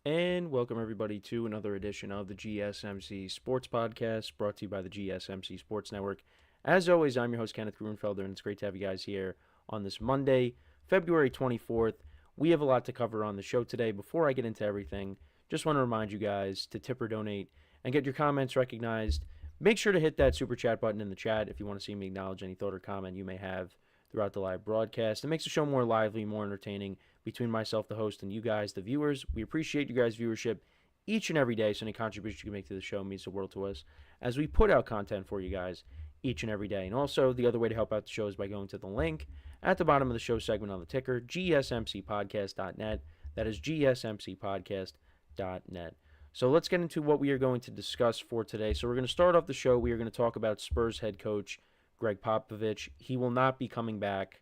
And welcome everybody to another edition of the GSMC Sports Podcast, brought to you by the GSMC Sports Network. As always, I'm your host Kenneth Gruenfelder, and it's great to have you guys here on this Monday, February 24th. We have a lot to cover on the show today. Before I get into everything, just want to remind you guys to tip or donate and get your comments recognized. Make sure to hit that super chat button in the chat if you want to see me acknowledge any thought or comment you may have throughout the live broadcast. It makes the show more lively, more entertaining between myself, the host, and you guys, the viewers. We appreciate you guys' viewership each and every day, so any contribution you can make to the show means the world to us as we put out content for you guys each and every day. And also, the other way to help out the show is by going to the link at the bottom of the show segment on the ticker, gsmcpodcast.net. That is gsmcpodcast.net. So let's get into what we are going to discuss for today. So we're going to start off the show. We are going to talk about Spurs head coach Gregg Popovich. He will not be coming back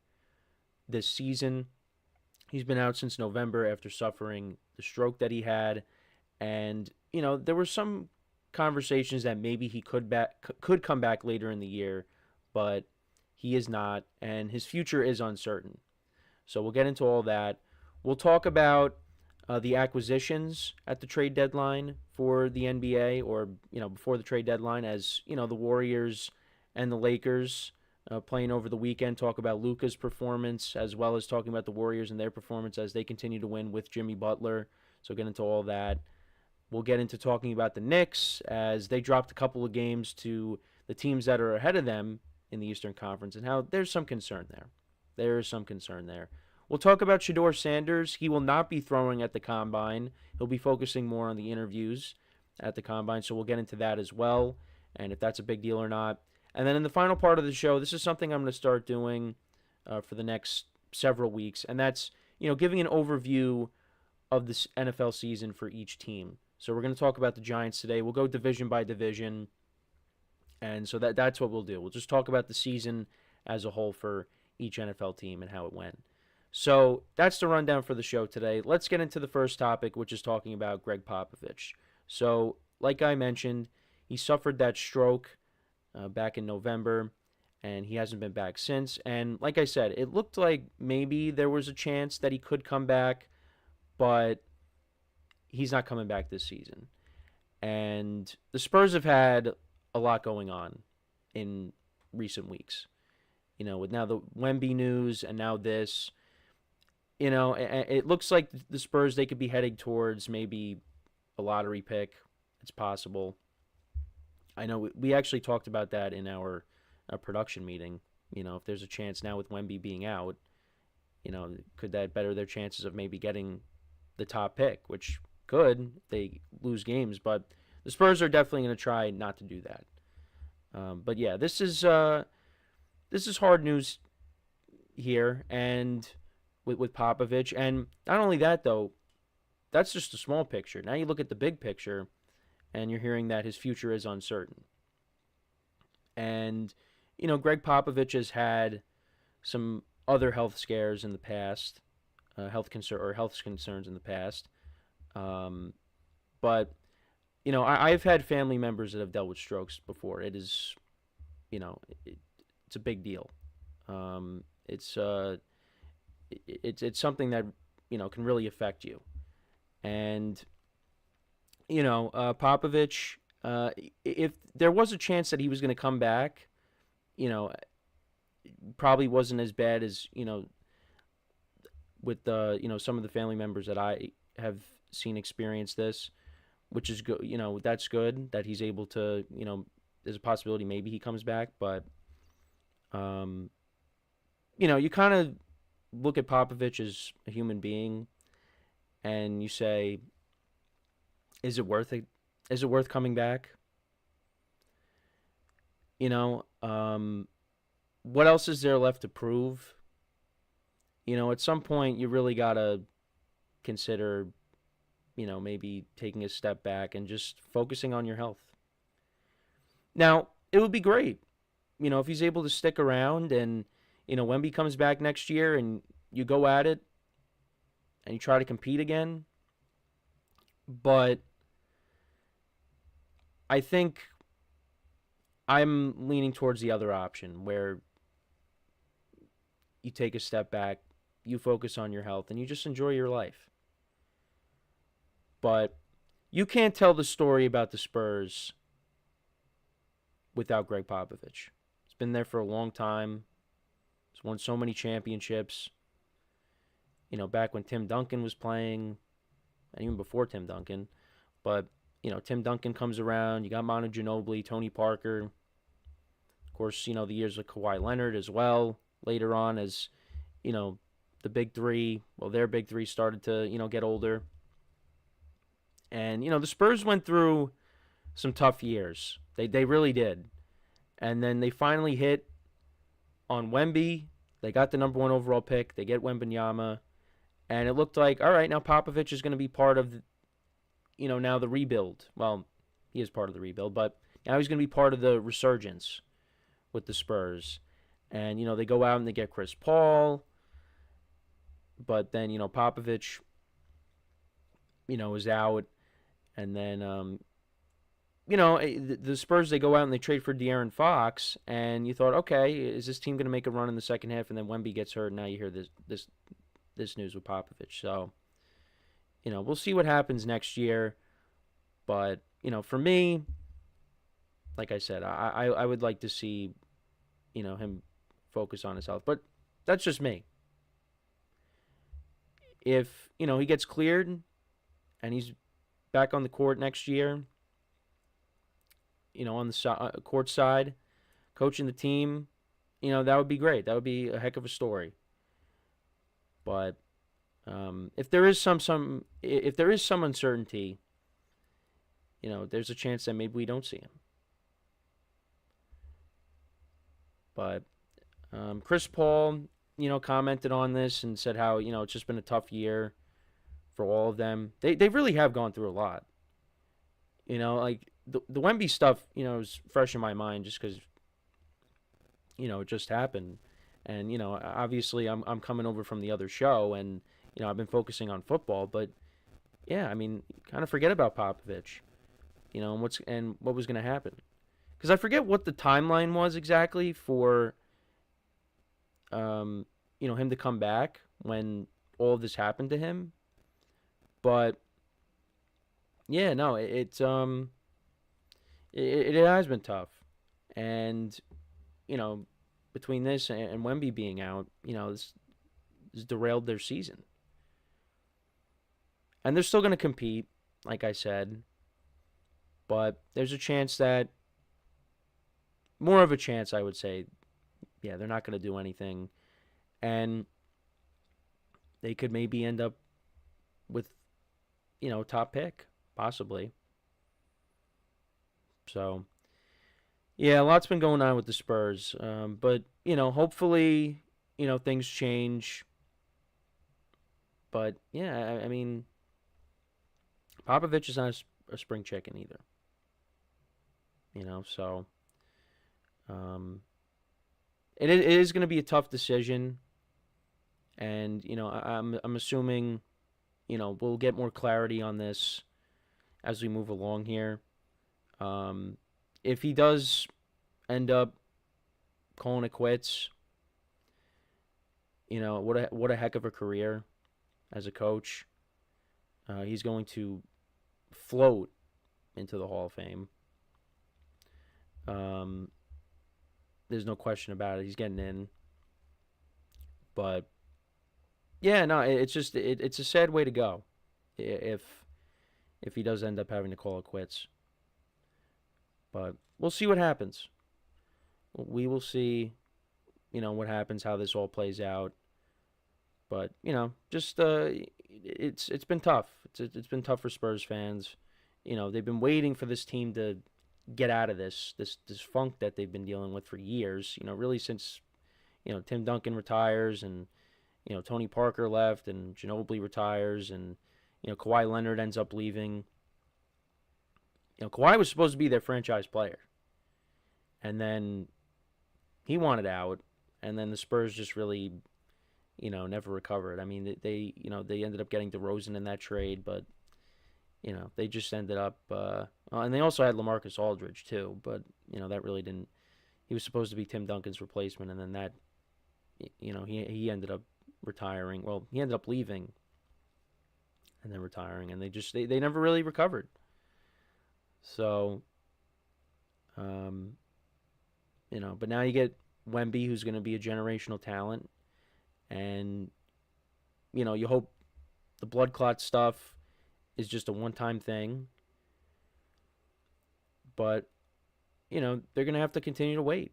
this season. He's been out since November after suffering the stroke that he had. And, there were some conversations that maybe he could come back later in the year, but he is not, and his future is uncertain. So we'll get into all that. We'll talk about the acquisitions at the trade deadline for the NBA, or before the trade deadline, as the Warriors and the Lakers playing over the weekend. Talk about Luka's performance, as well as talking about the Warriors and their performance as they continue to win with Jimmy Butler. So get into all that. We'll get into talking about the Knicks as they dropped a couple of games to the teams that are ahead of them in the Eastern Conference, and how there's some concern there. There is some concern there. We'll talk about Shedeur Sanders. He will not be throwing at the Combine. He'll be focusing more on the interviews at the Combine, so we'll get into that as well, and if that's a big deal or not. And then in the final part of the show, this is something I'm going to start doing for the next several weeks, and that's giving an overview of this NFL season for each team. So we're going to talk about the Giants today. We'll go division by division, and so that's what we'll do. We'll just talk about the season as a whole for each NFL team and how it went. So that's the rundown for the show today. Let's get into the first topic, which is talking about Gregg Popovich. So, like I mentioned, he suffered that stroke back in November, and he hasn't been back since. And like I said, it looked like maybe there was a chance that he could come back, but he's not coming back this season. And the Spurs have had a lot going on in recent weeks. With now the Wemby news and now this, it looks like the Spurs, they could be heading towards maybe a lottery pick. It's possible. I know we actually talked about that in our production meeting. If there's a chance now with Wemby being out, could that better their chances of maybe getting the top pick, which could. They lose games, but the Spurs are definitely going to try not to do that. But yeah, this is hard news here, and with Popovich, and not only that though, that's just a small picture. Now you look at the big picture, and you're hearing that his future is uncertain. And Gregg Popovich has had some other health scares in the past, health concerns in the past. But I've had family members that have dealt with strokes before. It is, it's a big deal. It's something that can really affect you. And Popovich, if there was a chance that he was going to come back, probably wasn't as bad as with the some of the family members that I have seen experience this, which is good. That's good that he's able to. There's a possibility maybe he comes back, but you kind of look at Popovich as a human being, and you say, is it worth it? Is it worth coming back? What else is there left to prove? At some point you really gotta consider, maybe taking a step back and just focusing on your health. Now, it would be great, if he's able to stick around and, Wemby comes back next year and you go at it and you try to compete again. But I think I'm leaning towards the other option where you take a step back, you focus on your health, and you just enjoy your life. But you can't tell the story about the Spurs without Gregg Popovich. He's been there for a long time. He's won so many championships. Back when Tim Duncan was playing, and even before Tim Duncan. But, Tim Duncan comes around. You got Manu Ginobili, Tony Parker. Of course, the years with Kawhi Leonard as well. Later on as, the big three, their big three started to, get older. And, the Spurs went through some tough years. They really did. And then they finally hit on Wemby. They got the number 1 overall pick. They get Wembanyama. And it looked like, all right, now Popovich is going to be part of, now the rebuild. Well, he is part of the rebuild, but now he's going to be part of the resurgence with the Spurs. And, they go out and they get Chris Paul. But then, Popovich, is out. And then, the Spurs, they go out and they trade for De'Aaron Fox. And you thought, okay, is this team going to make a run in the second half? And then Wemby gets hurt. And now you hear this news with Popovich. So, we'll see what happens next year. But, for me, like I said, I would like to see, him focus on his health. But that's just me. If, he gets cleared and he's back on the court next year, on the court side, coaching the team, that would be great. That would be a heck of a story. But if there is some uncertainty, there's a chance that maybe we don't see him. But Chris Paul, commented on this and said how, it's just been a tough year for all of them. They really have gone through a lot. Like the Wemby stuff, is fresh in my mind just because, it just happened. And, obviously I'm coming over from the other show and, I've been focusing on football. But, yeah, I mean, kind of forget about Popovich, and what was going to happen. Because I forget what the timeline was exactly for, him to come back when all of this happened to him. But, yeah, no, it has been tough. And, between this and Wemby being out, this derailed their season. And they're still going to compete, like I said. But there's a chance that, more of a chance, I would say, yeah, they're not going to do anything. And they could maybe end up with, top pick, possibly. So, yeah, a lot's been going on with the Spurs. But, hopefully, things change. But, yeah, I mean, Popovich is not a spring chicken either. So it is going to be a tough decision. And, I'm assuming, we'll get more clarity on this as we move along here. If he does end up calling it quits, what a heck of a career as a coach. He's going to float into the Hall of Fame. There's no question about it. He's getting in. But yeah, no, it's just it's a sad way to go if he does end up having to call it quits. But we'll see what happens. We will see, what happens, how this all plays out. But, just it's been tough. It's been tough for Spurs fans. They've been waiting for this team to get out of this funk that they've been dealing with for years. Really since, Tim Duncan retires and, Tony Parker left and Ginobili retires and, Kawhi Leonard ends up leaving. Kawhi was supposed to be their franchise player. And then he wanted out. And then the Spurs just really, never recovered. I mean, they ended up getting DeRozan in that trade, but, they just ended up, and they also had LaMarcus Aldridge too, but, that really didn't, he was supposed to be Tim Duncan's replacement, and then that, he ended up retiring. Well, he ended up leaving, and then retiring, and they never really recovered. So, but now you get Wemby, who's going to be a generational talent, and you hope the blood clot stuff is just a one-time thing. But they're going to have to continue to wait,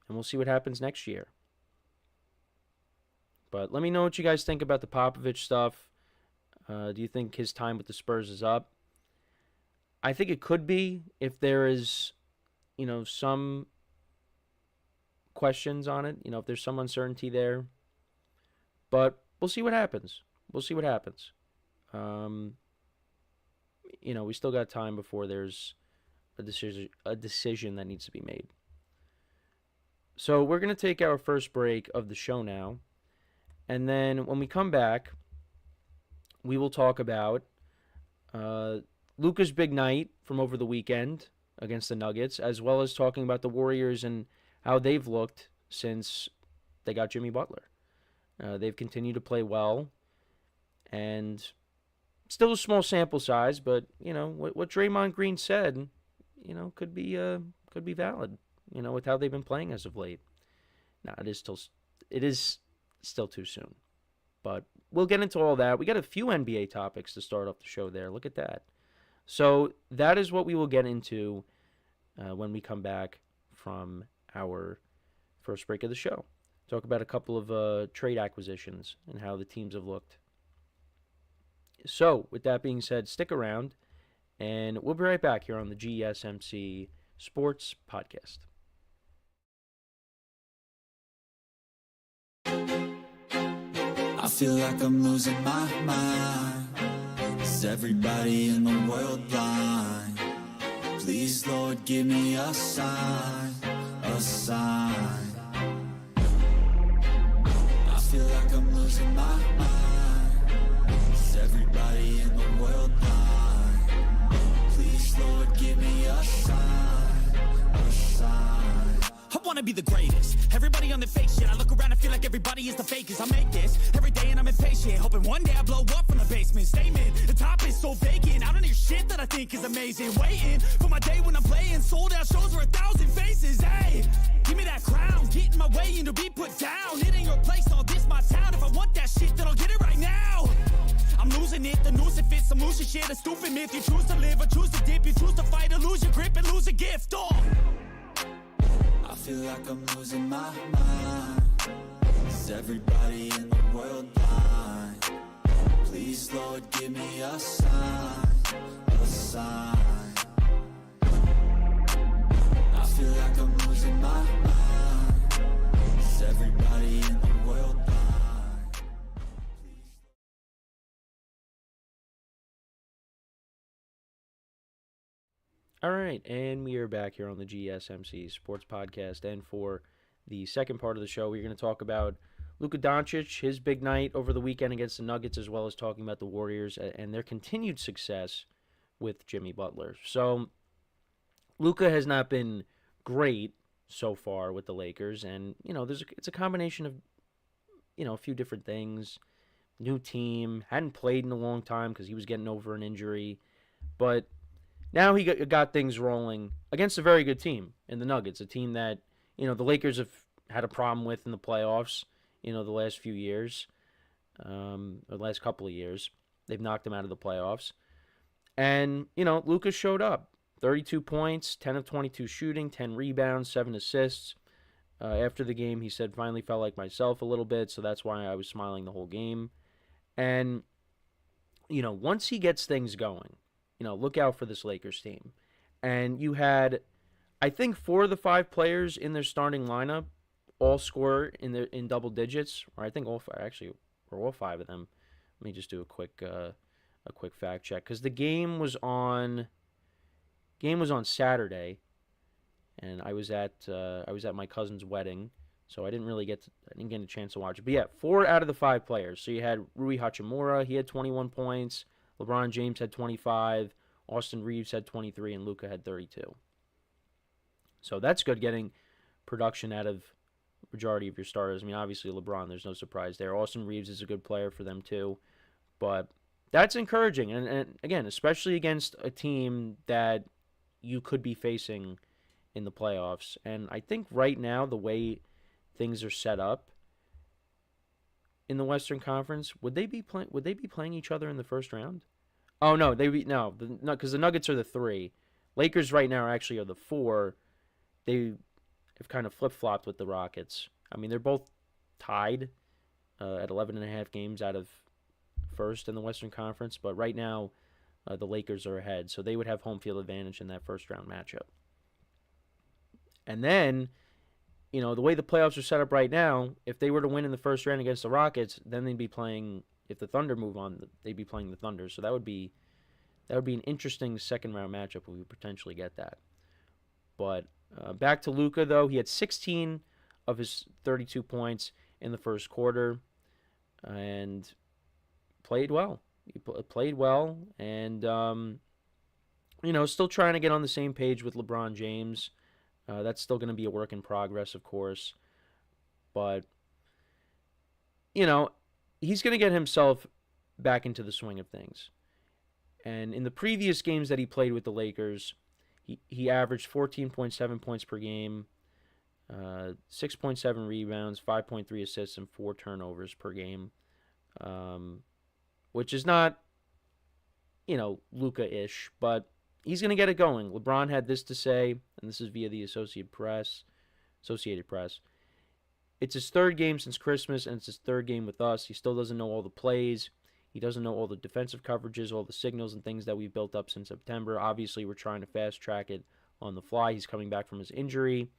and we'll see what happens next year. But let me know what you guys think about the Popovich stuff. Do you think his time with the Spurs is up? I think it could be if there is, some questions on it. If there's some uncertainty there. But we'll see what happens. We still got time before there's a decision that needs to be made. So we're going to take our first break of the show now. And then when we come back, we will talk about Luka's big night from over the weekend against the Nuggets, as well as talking about the Warriors and how they've looked since they got Jimmy Butler. They've continued to play well, and still a small sample size, but what Draymond Green said, could be valid. With how they've been playing as of late. Now it is still too soon, but we'll get into all that. We got a few NBA topics to start off the show there. Look at that. So that is what we will get into when we come back from our first break of the show. Talk about a couple of trade acquisitions and how the teams have looked. So with that being said, stick around, and we'll be right back here on the GSMC Sports Podcast. I feel like I'm losing my mind. Is everybody in the world blind? Please, Lord, give me a sign, a sign. I feel like I'm losing my mind. Is everybody in the world blind? Please, Lord, give me a sign, a sign. I wanna be the greatest. Everybody on the fake shit. I look around and feel like everybody is the fakest. I make this every day and I'm impatient, hoping one day I blow up from the basement. Statement, the top is so vacant. I don't hear shit that I think is amazing. Waiting for my day when I'm playing sold out shows for 1,000 faces. Hey, give me that crown, get in my way and to be put down. It ain't your place, all this my town. If I want that shit, then I'll get it right now. I'm losing it, the noose it fits, some losing shit, a stupid myth. You choose to live or choose to dip, you choose to fight or lose your grip and lose a gift. I feel like I'm losing my mind. Is everybody in the world blind? Please, Lord, give me a sign, a sign. I feel like I'm losing my mind. Is everybody in the world blind? Please. All right, and we are back here on the GSMC Sports Podcast, and for the second part of the show, we're going to talk about Luka Doncic, his big night over the weekend against the Nuggets, as well as talking about the Warriors and their continued success with Jimmy Butler. So, Luka has not been great so far with the Lakers, and, it's a combination of, a few different things. New team, hadn't played in a long time because he was getting over an injury, but now he got things rolling against a very good team in the Nuggets, a team that, the Lakers have had a problem with in the playoffs, the last few years, or the last couple of years. They've knocked them out of the playoffs. And, Luka showed up. 32 points, 10 of 22 shooting, 10 rebounds, 7 assists. After the game, he said, finally felt like myself a little bit, so that's why I was smiling the whole game. And, once he gets things going, look out for this Lakers team. And you had, I think, 4 of the 5 players in their starting lineup all score in double digits, or I think all 5, actually, or all 5 of them. Let me just do a quick fact check, because the game was on Saturday, and I was at my cousin's wedding, so I didn't get a chance to watch it. But yeah, 4 out of the 5 players. So you had Rui Hachimura, he had 21 points. LeBron James had 25, Austin Reeves had 23, and Luka had 32. So that's good, getting production out of majority of your starters. I mean, obviously LeBron, there's no surprise there. Austin Reeves is a good player for them too. But that's encouraging. And again, especially against a team that you could be facing in the playoffs. And I think right now, the way things are set up in the Western Conference, would they be playing each other in the first round? Oh no, because the Nuggets are the 3. Lakers right now actually are the 4. They have kind of flip-flopped with the Rockets. I mean, they're both tied at 11.5 games out of first in the Western Conference, but right now the Lakers are ahead, so they would have home field advantage in that first round matchup. And then, the way the playoffs are set up right now, if they were to win in the first round against the Rockets, then they'd be playing, if the Thunder move on, they'd be playing the Thunder. So that would be an interesting second round matchup if we potentially get that. But back to Luka, though, he had 16 of his 32 points in the first quarter and played well. He played well and, still trying to get on the same page with LeBron James. That's still going to be a work in progress, of course. But, he's going to get himself back into the swing of things. And in the previous games that he played with the Lakers, he averaged 14.7 points per game, 6.7 rebounds, 5.3 assists, and 4 turnovers per game, which is not, Luka-ish, but he's going to get it going. LeBron had this to say, and this is via the Associated Press. It's his third game since Christmas, and it's his third game with us. He still doesn't know all the plays. He doesn't know all the defensive coverages, all the signals and things that we've built up since September. Obviously, we're trying to fast-track it on the fly. He's coming back from his injury.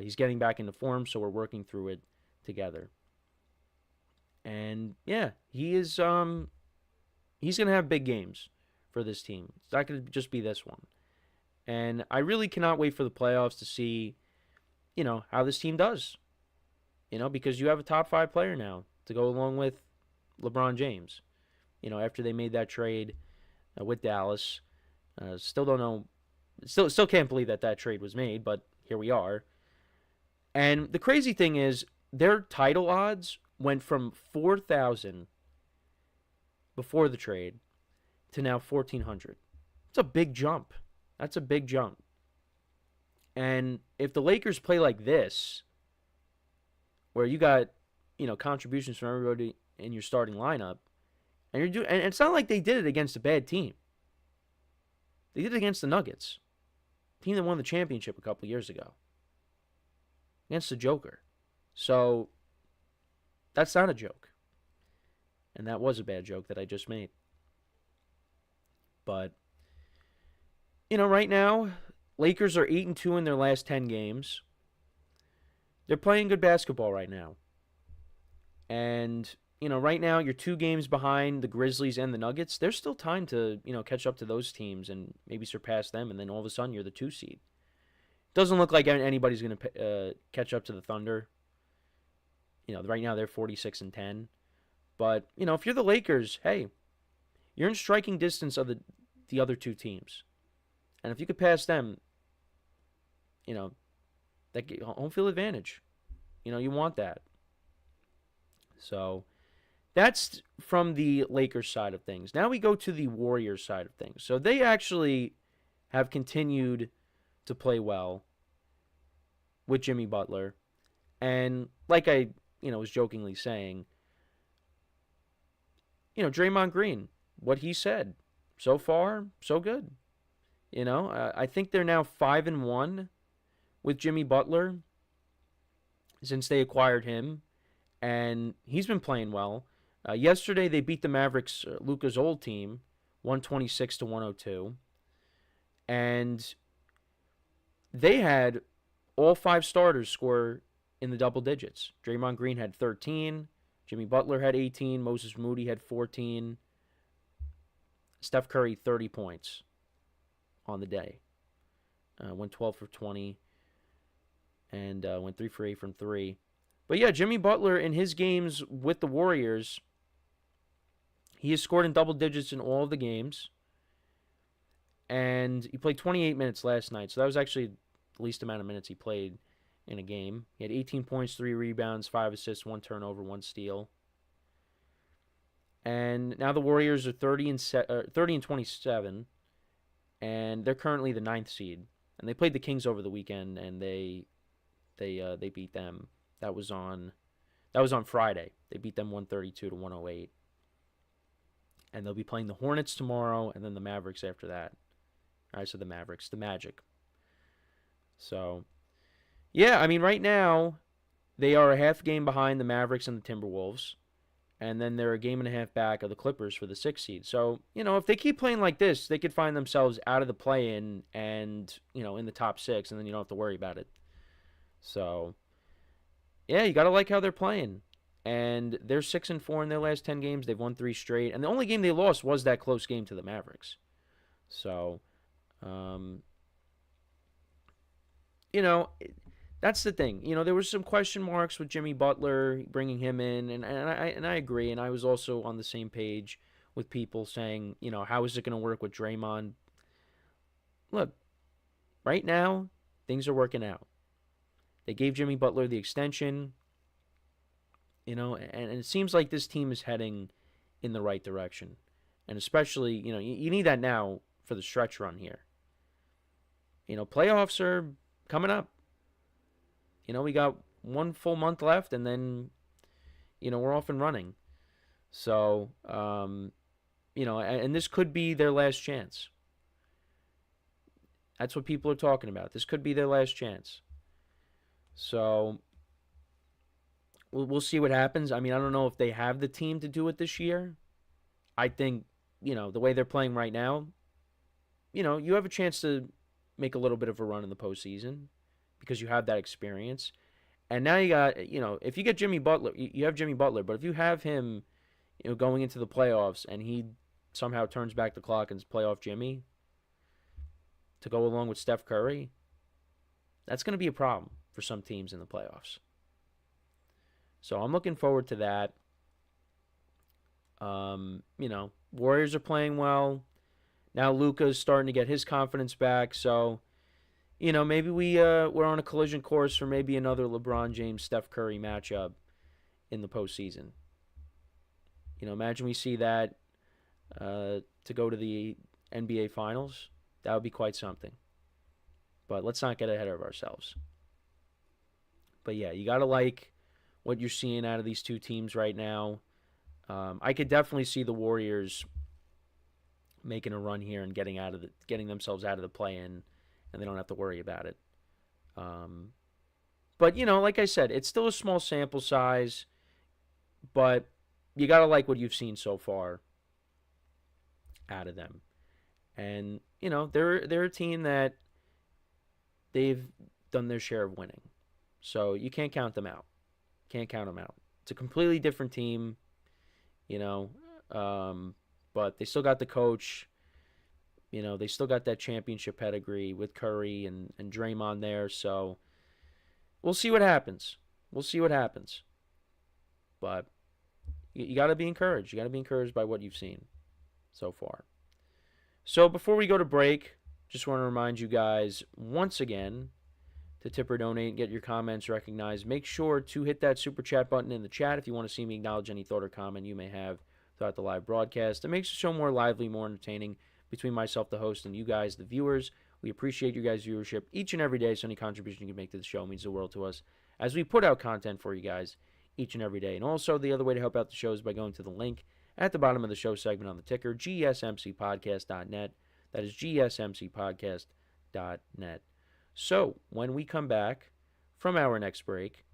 He's getting back into form, so we're working through it together. And, yeah, he's going to have big games for this team. It's not going to just be this one. And I really cannot wait for the playoffs to see, how this team does. Because you have a top 5 player now to go along with LeBron James. After they made that trade with Dallas. Still don't know. Still can't believe that trade was made, but here we are. And the crazy thing is, their title odds went from 4,000 before the trade to now 1,400. It's a big jump. That's a big jump. And if the Lakers play like this, where you got, contributions from everybody in your starting lineup, and it's not like they did it against a bad team. They did it against the Nuggets, team that won the championship a couple years ago, against the Joker. So that's not a joke. And that was a bad joke that I just made. But, right now, Lakers are 8-2 in their last 10 games. They're playing good basketball right now. And, right now, you're 2 games behind the Grizzlies and the Nuggets. There's still time to, catch up to those teams and maybe surpass them. And then all of a sudden, you're the 2 seed. Doesn't look like anybody's going to catch up to the Thunder. Right now, they're 46-10. But, if you're the Lakers, hey, you're in striking distance of the other 2 teams. And if you could pass them, that home field advantage. You want that. So that's from the Lakers side of things. Now we go to the Warriors side of things. So they actually have continued to play well with Jimmy Butler. And like I, was jokingly saying, Draymond Green, what he said, so far, so good. I think they're now 5-1 with Jimmy Butler since they acquired him, and he's been playing well. Yesterday they beat the Mavericks, Luka's old team, 126-102, and they had all 5 starters score in the double digits. Draymond Green had 13, Jimmy Butler had 18, Moses Moody had 14, Steph Curry 30 points on the day. Went 12 for 20 and went 3 for 8 from 3. But yeah, Jimmy Butler in his games with the Warriors, he has scored in double digits in all of the games. And he played 28 minutes last night, so that was actually the least amount of minutes he played in a game. He had 18 points, 3 rebounds, 5 assists, 1 turnover, 1 steal. And now the Warriors are 30 and 27, and they're currently the 9th seed. And they played the Kings over the weekend, and they beat them. That was on Friday. They beat them 132-108. And they'll be playing the Hornets tomorrow, and then the Mavericks after that. I said the Mavericks, the Magic. So, yeah, I mean, right now, they are a half game behind the Mavericks and the Timberwolves. And then they're a game and a half back of the Clippers for the 6th seed. So, if they keep playing like this, they could find themselves out of the play-in and, in the top 6, and then you don't have to worry about it. So, yeah, you got to like how they're playing. And they're 6-4 in their last 10 games. They've won 3 straight. And the only game they lost was that close game to the Mavericks. So, that's the thing. There was some question marks with Jimmy Butler, bringing him in, and I agree. And I was also on the same page with people saying, how is it going to work with Draymond? Look, right now, things are working out. They gave Jimmy Butler the extension, and it seems like this team is heading in the right direction. And especially, you need that now for the stretch run here. Playoffs are coming up. We got 1 full month left, and then, we're off and running. So, and this could be their last chance. That's what people are talking about. This could be their last chance. So, we'll see what happens. I mean, I don't know if they have the team to do it this year. I think, the way they're playing right now, you have a chance to make a little bit of a run in the postseason because you have that experience. And now you got, if you get Jimmy Butler, you have Jimmy Butler, but if you have him, going into the playoffs and he somehow turns back the clock and is playoff Jimmy to go along with Steph Curry, that's going to be a problem for some teams in the playoffs. So I'm looking forward to that. Warriors are playing well. Now Luka is starting to get his confidence back. So, maybe we're on a collision course for maybe another LeBron James-Steph Curry matchup in the postseason. Imagine we see that to go to the NBA Finals. That would be quite something. But let's not get ahead of ourselves. But yeah, you got to like what you're seeing out of these two teams right now. I could definitely see the Warriors making a run here and getting themselves out of the play-in, and they don't have to worry about it. But like I said, it's still a small sample size, but you gotta like what you've seen so far out of them. And they're a team that they've done their share of winning, so you can't count them out. It's a completely different team, but they still got the coach. They still got that championship pedigree with Curry and Draymond there. So we'll see what happens. But you got to be encouraged. You got to be encouraged by what you've seen so far. So before we go to break, just want to remind you guys once again to tip or donate and get your comments recognized. Make sure to hit that super chat button in the chat if you want to see me acknowledge any thought or comment you may have throughout the live broadcast. It makes the show more lively, more entertaining between myself, the host, and you guys, the viewers. We appreciate your guys' viewership each and every day, so any contribution you can make to the show means the world to us as we put out content for you guys each and every day. And also, the other way to help out the show is by going to the link at the bottom of the show segment on the ticker, gsmcpodcast.net. That is gsmcpodcast.net. So, when we come back from our next break,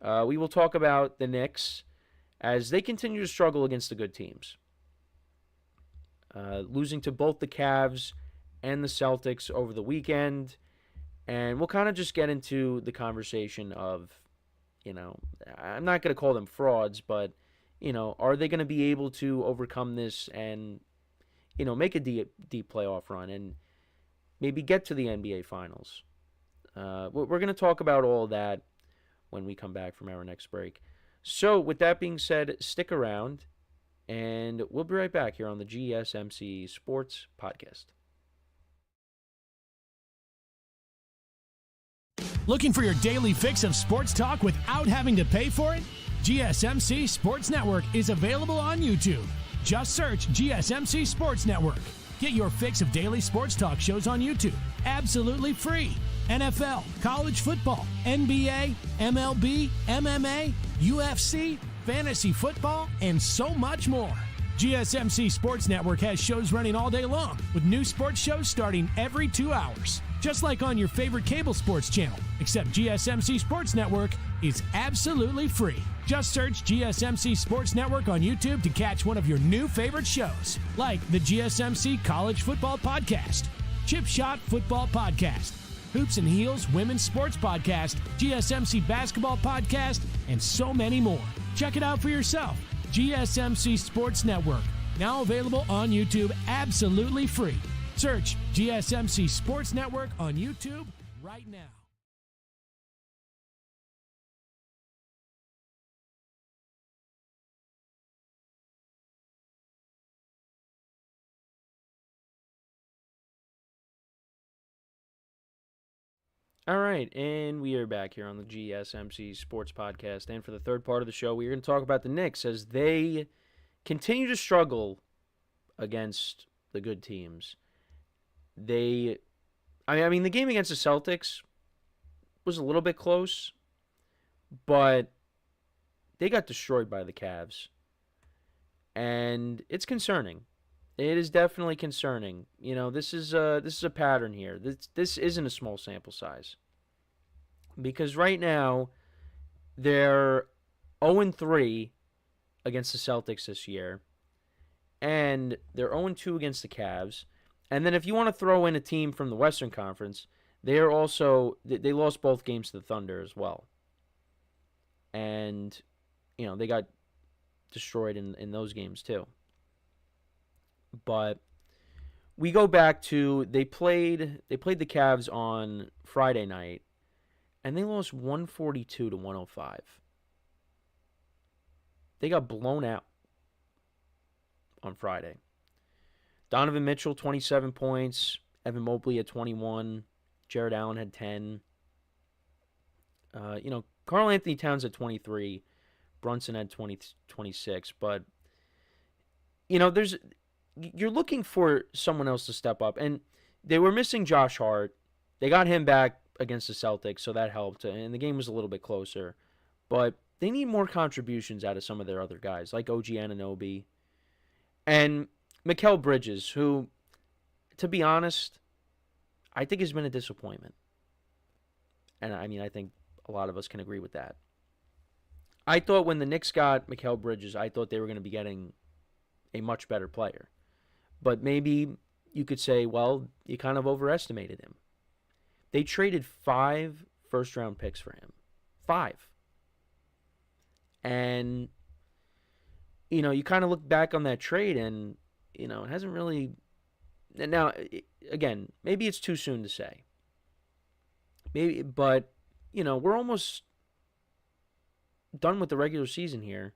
we will talk about the Knicks as they continue to struggle against the good teams. Losing to both the Cavs and the Celtics over the weekend. And we'll kind of just get into the conversation of, I'm not going to call them frauds, but, are they going to be able to overcome this and, make a deep playoff run and maybe get to the NBA Finals? We're going to talk about all that when we come back from our next break. So, with that being said, stick around, and we'll be right back here on the GSMC Sports Podcast. Looking for your daily fix of sports talk without having to pay for it? GSMC Sports Network is available on YouTube. Just search GSMC Sports Network. Get your fix of daily sports talk shows on YouTube, absolutely free. NFL, college football, NBA, MLB, MMA, UFC, fantasy football, and so much more. GSMC Sports Network has shows running all day long, with new sports shows starting every 2 hours. Just like on your favorite cable sports channel, except GSMC Sports Network is absolutely free. Just search GSMC Sports Network on YouTube to catch one of your new favorite shows, like the GSMC College Football Podcast, Chip Shot Football Podcast, Hoops and Heels Women's Sports Podcast, GSMC Basketball Podcast, and so many more. Check it out for yourself. GSMC Sports Network, now available on YouTube absolutely free. Search GSMC Sports Network on YouTube right now. All right, and we are back here on the GSMC Sports Podcast. And for the third part of the show, we're going to talk about the Knicks as they continue to struggle against the good teams. The game against the Celtics was a little bit close, but they got destroyed by the Cavs. And it's concerning. It is definitely concerning. You know, this is a pattern here. This isn't a small sample size. Because right now, they're 0-3 against the Celtics this year. And they're 0-2 against the Cavs. And then if you want to throw in a team from the Western Conference, they lost both games to the Thunder as well. And, you know, they got destroyed in those games too. But we go back to they played the Cavs on Friday night, and they lost 142-105. They got blown out on Friday. Donovan Mitchell, 27 points. Evan Mobley had 21. Jared Allen had 10. Karl Anthony Towns had 23. Brunson had 26. But, you're looking for someone else to step up. And they were missing Josh Hart. They got him back against the Celtics, so that helped. And the game was a little bit closer. But they need more contributions out of some of their other guys, like OG Anunoby. And Mikal Bridges, who, to be honest, I think has been a disappointment. And I think a lot of us can agree with that. I thought when the Knicks got Mikal Bridges, I thought they were going to be getting a much better player. But maybe you could say, well, you kind of overestimated him. They traded 5 first-round picks for him. 5. And, you kind of look back on that trade and, it hasn't really... Now, again, maybe it's too soon to say. Maybe, but, we're almost done with the regular season here.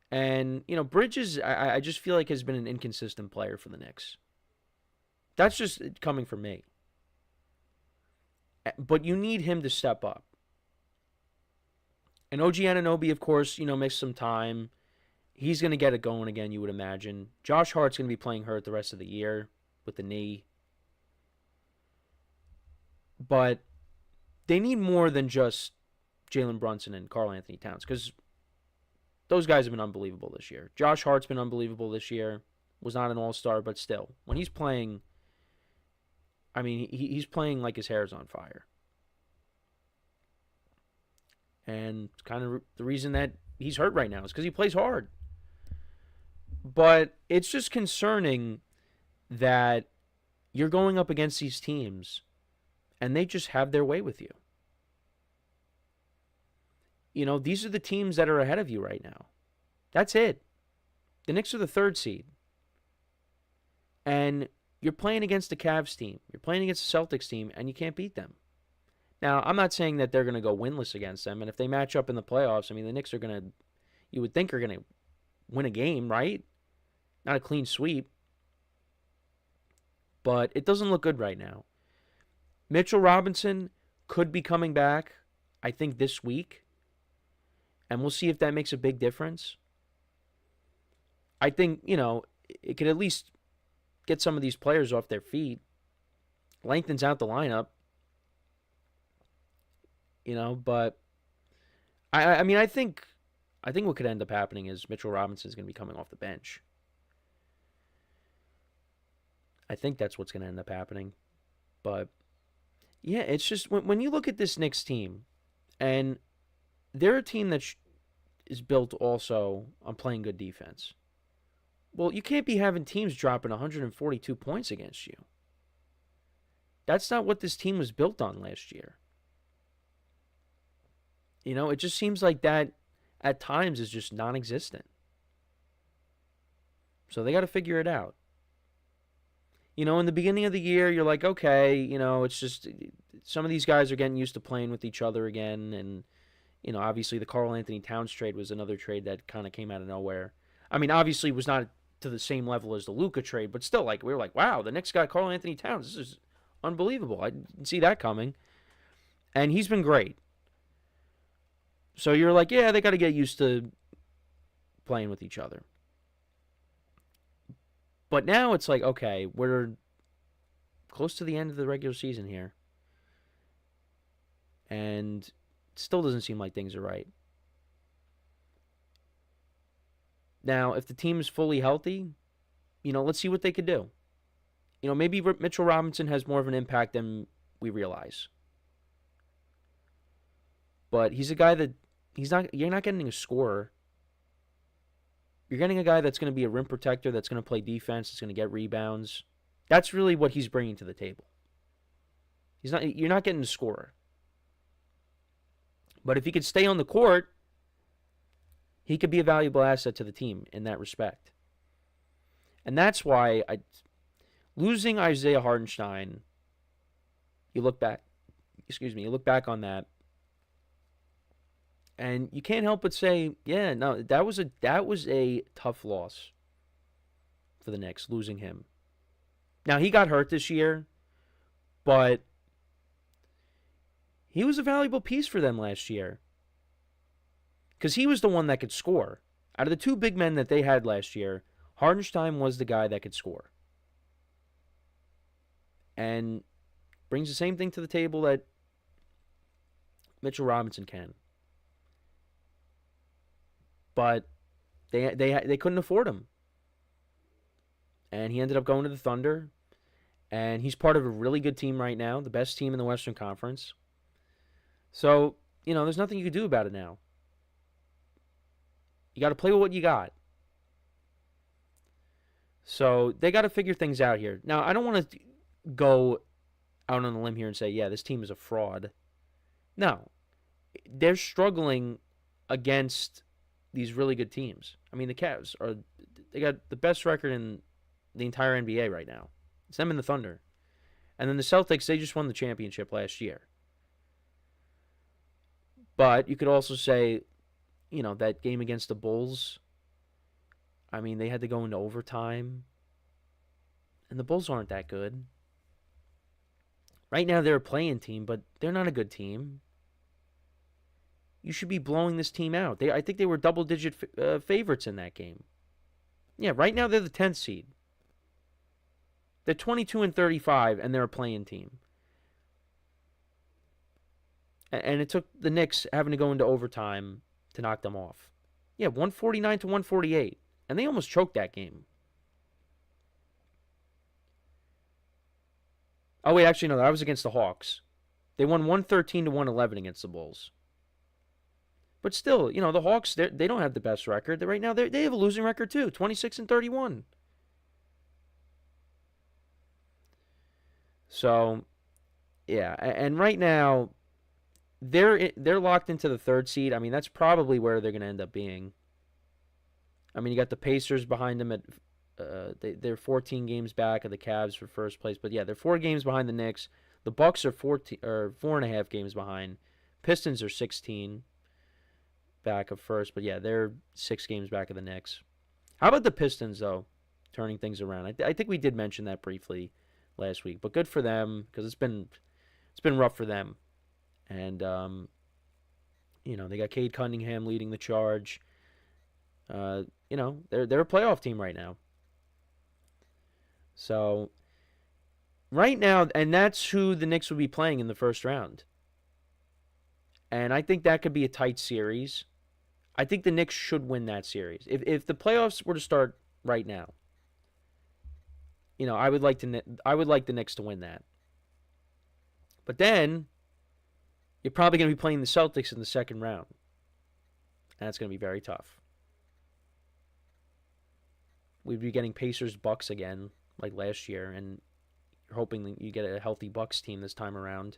And, Bridges, I just feel like has been an inconsistent player for the Knicks. That's just coming from me. But you need him to step up. And OG Anunoby, of course, missed some time. He's going to get it going again, you would imagine. Josh Hart's going to be playing hurt the rest of the year with the knee. But they need more than just Jalen Brunson and Karl Anthony Towns, because those guys have been unbelievable this year. Josh Hart's been unbelievable this year. Was not an all-star, but still. When he's playing, he's playing like his hair is on fire. And kind of the reason that he's hurt right now is because he plays hard. But it's just concerning that you're going up against these teams and they just have their way with you. These are the teams that are ahead of you right now. That's it. The Knicks are the 3rd seed. And you're playing against the Cavs team. You're playing against the Celtics team, and you can't beat them. Now, I'm not saying that they're going to go winless against them. And if they match up in the playoffs, the Knicks are going to, you would think, are going to win a game, right? Not a clean sweep. But it doesn't look good right now. Mitchell Robinson could be coming back, I think, this week. And we'll see if that makes a big difference. I think, it could at least get some of these players off their feet. Lengthens out the lineup. But I mean, I think what could end up happening is Mitchell Robinson is going to be coming off the bench. I think that's what's going to end up happening. But, yeah, it's just when you look at this Knicks team, and they're a team that is built also on playing good defense. Well, you can't be having teams dropping 142 points against you. That's not what this team was built on last year. It just seems like that at times is just non-existent. So they got to figure it out. In the beginning of the year, you're like, okay, it's just some of these guys are getting used to playing with each other again. And, obviously the Karl Anthony Towns trade was another trade that kind of came out of nowhere. I mean, obviously it was not to the same level as the Luka trade, but still, we were like, wow, the Knicks got Karl Anthony Towns. This is unbelievable. I didn't see that coming. And he's been great. So you're like, yeah, they got to get used to playing with each other. But now it's like, okay, we're close to the end of the regular season here. And it still doesn't seem like things are right. Now, if the team is fully healthy, let's see what they could do. Maybe Mitchell Robinson has more of an impact than we realize. But he's a guy that you're not getting a scorer. You're getting a guy that's going to be a rim protector, that's going to play defense, that's going to get rebounds. That's really what he's bringing to the table. You're not getting a scorer. But if he could stay on the court, he could be a valuable asset to the team in that respect. And that's why losing Isaiah Hartenstein, you look back on that, and you can't help but say, yeah, no, that was a tough loss for the Knicks, losing him. Now, he got hurt this year, but he was a valuable piece for them last year. Because he was the one that could score. Out of the two big men that they had last year, Hartenstein was the guy that could score. And brings the same thing to the table that Mitchell Robinson can. But they couldn't afford him. And he ended up going to the Thunder. And he's part of a really good team right now, the best team in the Western Conference. So, there's nothing you can do about it now. You got to play with what you got. So they got to figure things out here. Now, I don't want to go out on a limb here and say, yeah, this team is a fraud. No. They're struggling against these really good teams. I mean, the Cavs they got the best record in the entire NBA right now. It's them and the Thunder. And then the Celtics, they just won the championship last year. But you could also say, that game against the Bulls, I mean, they had to go into overtime. And the Bulls aren't that good. Right now, they're a playing team, but they're not a good team. You should be blowing this team out. I think they were double-digit favorites in that game. Yeah, right now they're the 10th seed. They're 22-35, and they're a playing team. And it took the Knicks having to go into overtime to knock them off. Yeah, 149-148. And they almost choked that game. Oh, wait, actually, no, that was against the Hawks. They won 113-111 against the Bulls. But still, the Hawks, they don't have the best record. Right now, they have a losing record, too, 26-31. So, yeah, and right now, they're locked into the third seed. I mean, that's probably where they're going to end up being. I mean, you got the Pacers behind them at they're 14 games back of the Cavs for first place. But yeah, they're 4 games behind the Knicks. The Bucks are 4.5 games behind. Pistons are 16 back of first. But yeah, they're 6 games back of the Knicks. How about the Pistons though, turning things around? I think we did mention that briefly last week. But good for them because it's been rough for them. And They got Cade Cunningham leading the charge. They're a playoff team right now. So, right now, and that's who the Knicks will be playing in the first round. And I think that could be a tight series. I think the Knicks should win that series. If the playoffs were to start right now, I would like the Knicks to win that. But then you're probably going to be playing the Celtics in the second round. And that's going to be very tough. We'd be getting Pacers-Bucks again, like last year, and you're hoping that you get a healthy Bucks team this time around.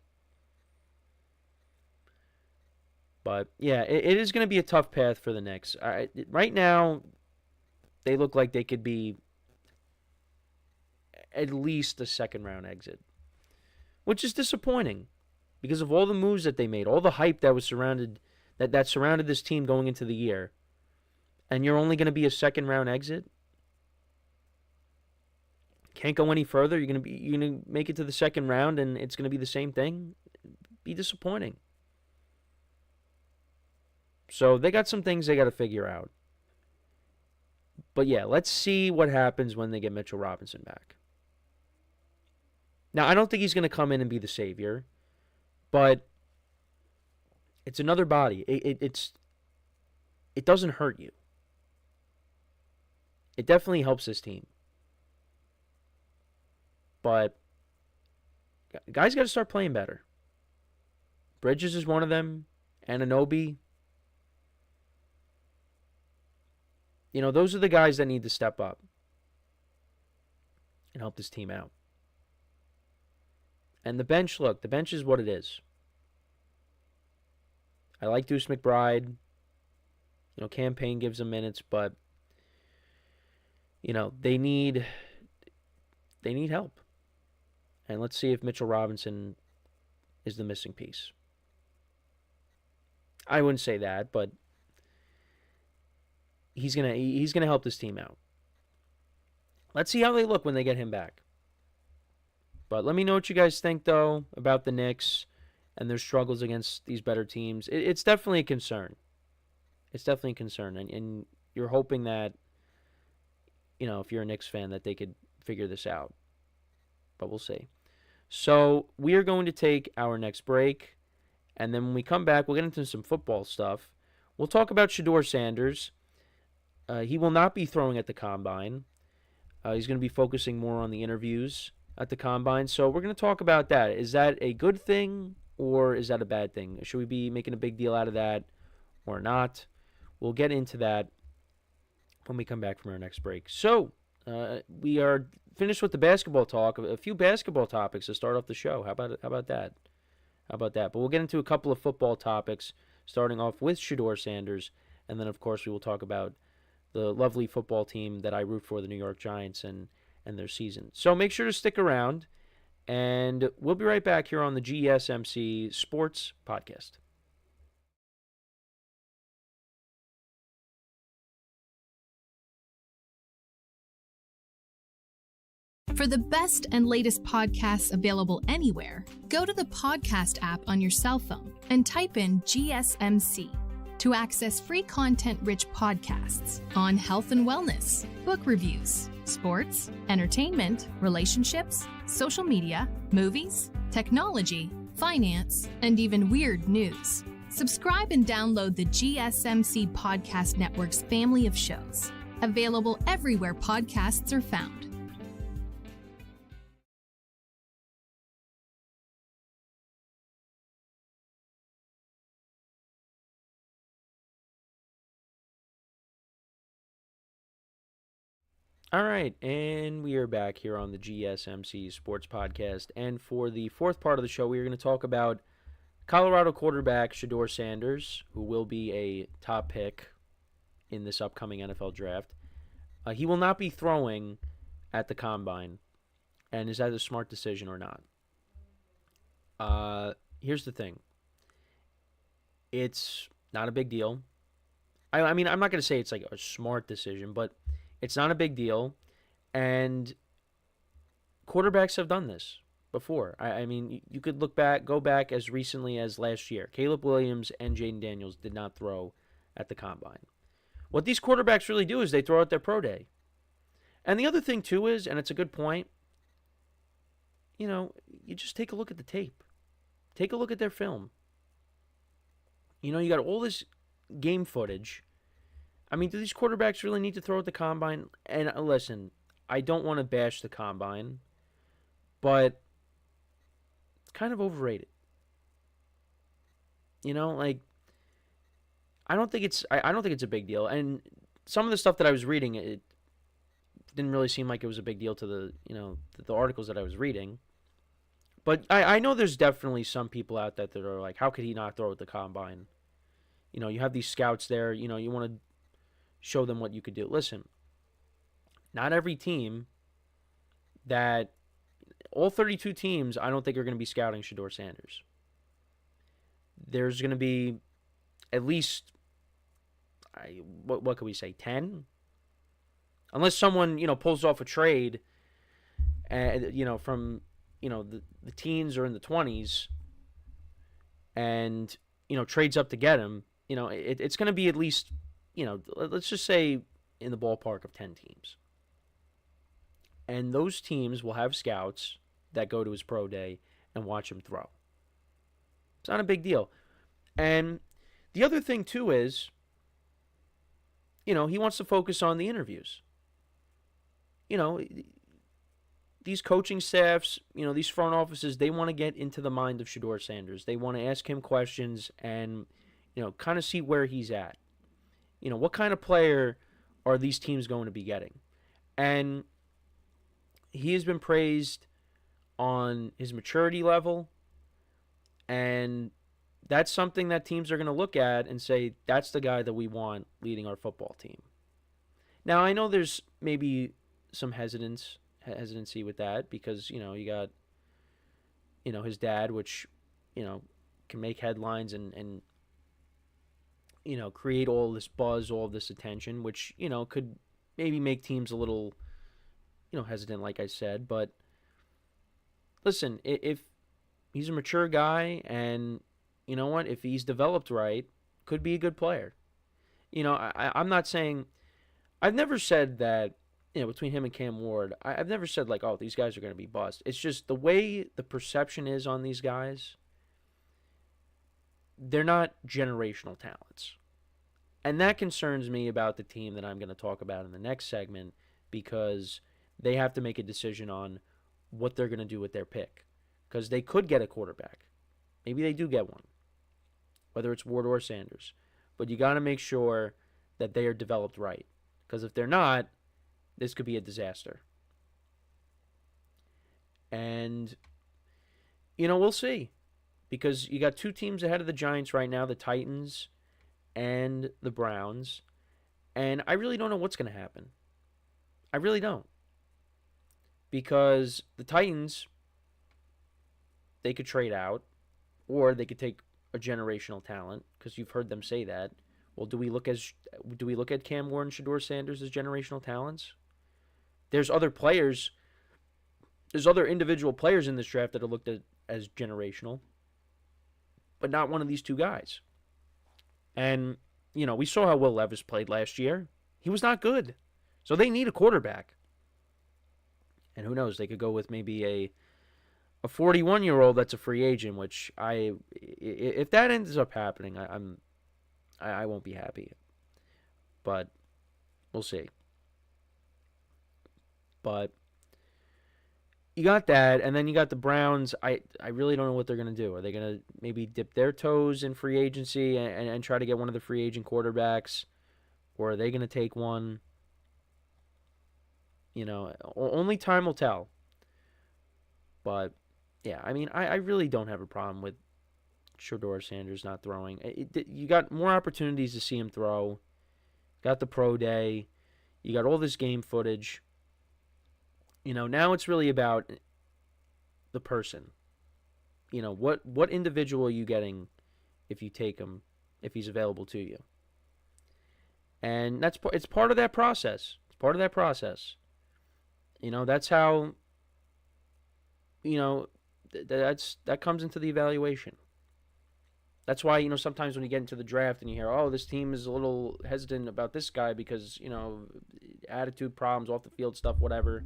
But, yeah, it is going to be a tough path for the Knicks. Right now, they look like they could be at least a second-round exit, which is disappointing because of all the moves that they made, all the hype that was surrounded this team going into the year, and you're only going to be a second-round exit? Can't go any further? You're gonna make it to the second round, and it's gonna be the same thing? Be disappointing. So they got some things they got to figure out. But yeah, let's see what happens when they get Mitchell Robinson back. Now, I don't think he's going to come in and be the savior, but it's another body. It doesn't hurt you. It definitely helps this team. But guys got to start playing better. Bridges is one of them. Anunoby. Those are the guys that need to step up and help this team out. And the bench is what it is. I like Deuce McBride. Campaign gives them minutes, but they need help. And let's see if Mitchell Robinson is the missing piece. I wouldn't say that, but he's gonna help this team out. Let's see how they look when they get him back. But let me know what you guys think, though, about the Knicks and their struggles against these better teams. It's definitely a concern. It's definitely a concern, and you're hoping that, if you're a Knicks fan, that they could figure this out. But we'll see. So we are going to take our next break, and then when we come back, we'll get into some football stuff. We'll talk about Shedeur Sanders. He will not be throwing at the Combine. He's going to be focusing more on the interviews at the Combine. So we're going to talk about that. Is that a good thing or is that a bad thing? Should we be making a big deal out of that or not? We'll get into that when we come back from our next break. So we are finished with the basketball talk. A few basketball topics to start off the show. How about that? But we'll get into a couple of football topics, starting off with Shedeur Sanders, and then, of course, we will talk about the lovely football team that I root for, the New York Giants, and their season. So make sure to stick around, and we'll be right back here on the GSMC Sports Podcast. For the best and latest podcasts available anywhere, go to the podcast app on your cell phone and type in GSMC to access free content-rich podcasts on health and wellness, book reviews, sports, entertainment, relationships, social media, movies, technology, finance, and even weird news. Subscribe and download the GSMC Podcast Network's family of shows, available everywhere podcasts are found. All right, and we are back here on the GSMC Sports Podcast. And for the fourth part of the show, we are going to talk about Colorado quarterback Shedeur Sanders, who will be a top pick in this upcoming NFL draft. He will not be throwing at the Combine. And is that a smart decision or not? Here's the thing. It's not a big deal. I mean, I'm not going to say it's like a smart decision, but it's not a big deal, and quarterbacks have done this. before. I mean, you could go back as recently as last year. Caleb Williams and Jaden Daniels did not throw at the combine. What these quarterbacks really do is they throw at their pro day. And the other thing, too, is, and it's a good point, you just take a look at the tape. Take a look at their film. You got all this game footage. I mean, do these quarterbacks really need to throw at the combine? And listen, I don't want to bash the combine, but it's kind of overrated. I don't think it's a big deal. And some of the stuff that I was reading, it didn't really seem like it was a big deal to the articles that I was reading. But I know there's definitely some people out there that are like, how could he not throw at the combine? You have these scouts there, you want to show them what you could do. Listen, not every team all 32 teams, I don't think are going to be scouting Shedeur Sanders. There's going to be at least, what could we say, 10? Unless someone, pulls off a trade, from, the teens or in the 20s and, trades up to get him, it's going to be at least, let's just say in the ballpark of 10 teams. And those teams will have scouts that go to his pro day and watch him throw. It's not a big deal. And the other thing, too, is, he wants to focus on the interviews. These coaching staffs, these front offices, they want to get into the mind of Shedeur Sanders. They want to ask him questions and, kind of see where he's at. What kind of player are these teams going to be getting? And he has been praised on his maturity level, and that's something that teams are going to look at and say, that's the guy that we want leading our football team. Now, I know there's maybe some hesitancy with that because, you got, his dad, which, can make headlines and create all this buzz, all this attention, which, could maybe make teams a little, hesitant, like I said. But listen, if he's a mature guy and, if he's developed right, could be a good player. I'm not saying, I've never said that, between him and Cam Ward, I've never said like, oh, these guys are going to be bust. It's just the way the perception is on these guys, they're not generational talents. And that concerns me about the team that I'm going to talk about in the next segment, because they have to make a decision on what they're going to do with their pick. Because they could get a quarterback. Maybe they do get one, whether it's Ward or Sanders. But you got to make sure that they are developed right. Because if they're not, this could be a disaster. And, we'll see. Because you got two teams ahead of the Giants right now, the Titans and the Browns. And I really don't know what's going to happen. I really don't. Because the Titans, they could trade out, or they could take a generational talent, because you've heard them say that. Well, do we look at Cam Ward and Shedeur Sanders as generational talents? There's other players. There's other individual players in this draft that are looked at as generational, but not one of these two guys. And, we saw how Will Levis played last year. He was not good. So they need a quarterback. And who knows, they could go with maybe a 41-year-old that's a free agent, which if that ends up happening, I won't be happy. But we'll see. But you got that, and then you got the Browns. I really don't know what they're going to do. Are they going to maybe dip their toes in free agency and try to get one of the free agent quarterbacks? Or are they going to take one? Only time will tell. But, yeah, I mean, I really don't have a problem with Shedeur Sanders not throwing. You got more opportunities to see him throw. Got the pro day. You got all this game footage. Now it's really about the person. What individual are you getting if you take him, if he's available to you? And it's part of that process. It's part of that process. That's how, that comes into the evaluation. That's why, sometimes when you get into the draft and you hear, oh, this team is a little hesitant about this guy because, attitude problems, off the field stuff, whatever.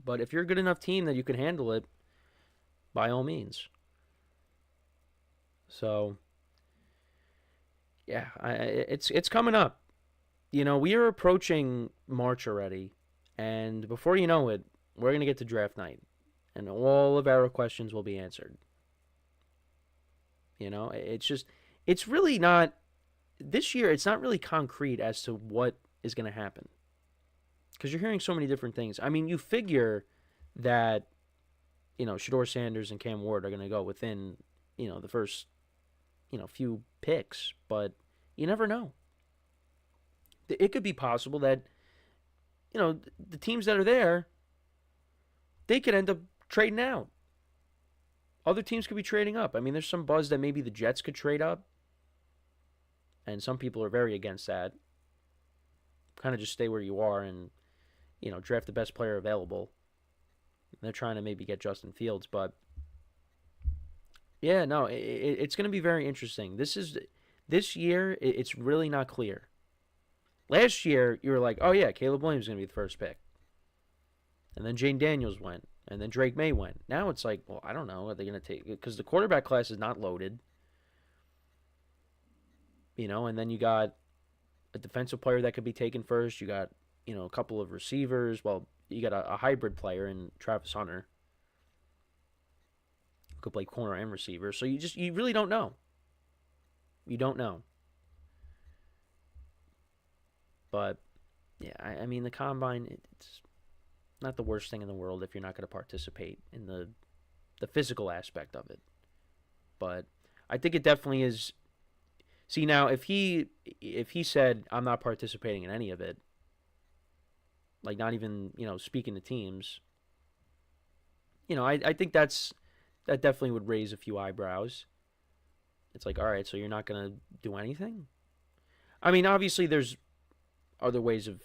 But if you're a good enough team that you can handle it, by all means. So, yeah, it's coming up. We are approaching March already, and before you know it, we're going to get to draft night, and all of our questions will be answered. It's really not, this year, it's not really concrete as to what is going to happen. Because you're hearing so many different things. I mean, you figure that, Shedeur Sanders and Cam Ward are going to go within, the first, few picks. But you never know. It could be possible that, the teams that are there, they could end up trading out. Other teams could be trading up. I mean, there's some buzz that maybe the Jets could trade up. And some people are very against that. Kind of just stay where you are and, draft the best player available. They're trying to maybe get Justin Fields. But, yeah, no, it's going to be very interesting. This year, it's really not clear. Last year, you were like, oh, yeah, Caleb Williams is going to be the first pick. And then Jane Daniels went. And then Drake May went. Now it's like, well, I don't know. Are they going to take... Because the quarterback class is not loaded. And then you got a defensive player that could be taken first. You got, a couple of receivers. Well, you got a hybrid player in Travis Hunter who could play corner and receiver. So you really don't know. You don't know. But, yeah, I mean, the Combine, it's not the worst thing in the world if you're not going to participate in the physical aspect of it. But I think it definitely is. See, now, if he said, I'm not participating in any of it, like not even, speaking to teams, I think that definitely would raise a few eyebrows. It's like, all right, so you're not going to do anything? I mean, obviously there's other ways of,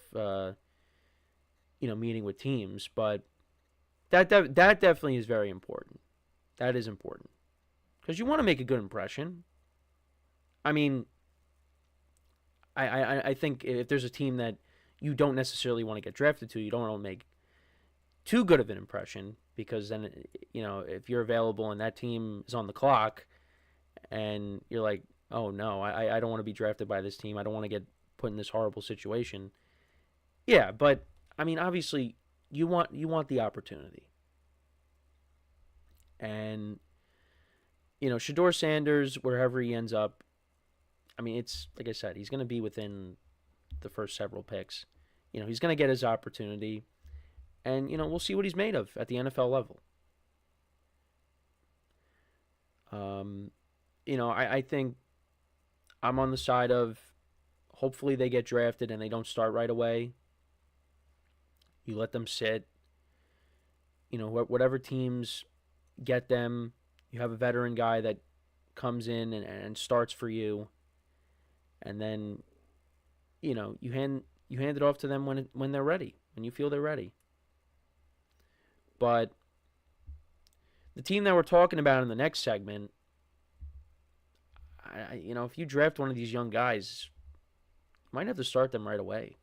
meeting with teams, but that definitely is very important. That is important. Because you want to make a good impression. I mean, I think if there's a team that you don't necessarily want to get drafted to, you don't want to make too good of an impression, because then, if you're available and that team is on the clock and you're like, oh no, I don't want to be drafted by this team. I don't want to get put in this horrible situation. Yeah, but I mean, obviously you want the opportunity. And, Shedeur Sanders, wherever he ends up, I mean, it's, like I said, he's going to be within the first several picks. He's going to get his opportunity. And, we'll see what he's made of at the NFL level. I think I'm on the side of hopefully they get drafted and they don't start right away. You let them sit. Whatever teams get them, you have a veteran guy that comes in and starts for you. And then, you hand it off to them when they're ready, when you feel they're ready. But the team that we're talking about in the next segment, if you draft one of these young guys, you might have to start them right away.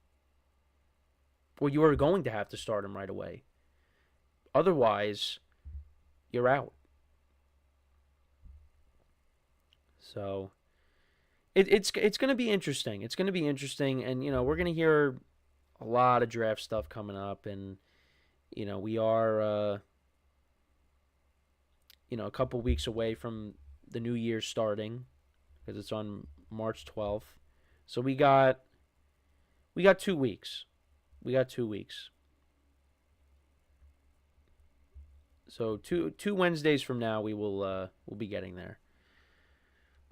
Or you are going to have to start them right away. Otherwise, you're out. So it's going to be interesting. It's going to be interesting, and we're going to hear a lot of draft stuff coming up, and we are a couple weeks away from the new year starting, because it's on March 12th. So we got 2 weeks. We got 2 weeks. So two Wednesdays from now we'll be getting there.